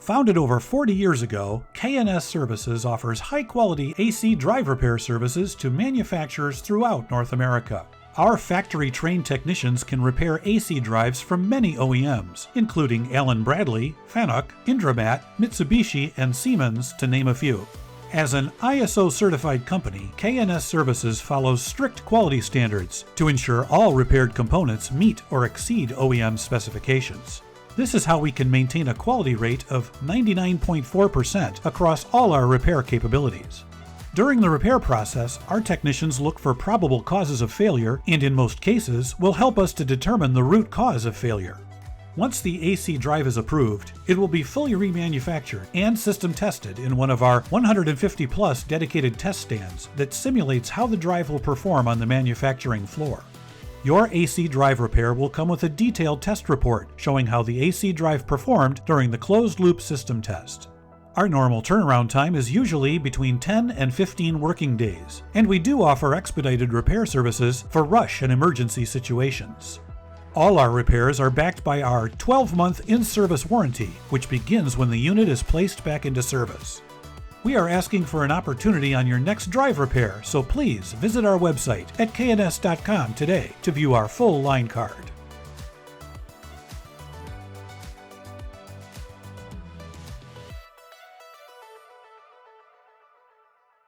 Founded over 40 years ago, K&S Services offers high-quality AC drive repair services to manufacturers throughout North America. Our factory-trained technicians can repair AC drives from many OEMs, including Allen Bradley, Fanuc, Indramat, Mitsubishi, and Siemens, to name a few. As an ISO-certified company, K&S Services follows strict quality standards to ensure all repaired components meet or exceed OEM specifications. This is how we can maintain a quality rate of 99.4% across all our repair capabilities. During the repair process, our technicians look for probable causes of failure and, in most cases, will help us to determine the root cause of failure. Once the AC drive is approved, it will be fully remanufactured and system tested in one of our 150-plus dedicated test stands that simulates how the drive will perform on the manufacturing floor. Your AC drive repair will come with a detailed test report showing how the AC drive performed during the closed-loop system test. Our normal turnaround time is usually between 10 and 15 working days, and we do offer expedited repair services for rush and emergency situations. All our repairs are backed by our 12-month in-service warranty, which begins when the unit is placed back into service. We are asking for an opportunity on your next drive repair, so please visit our website at kns.com today to view our full line card.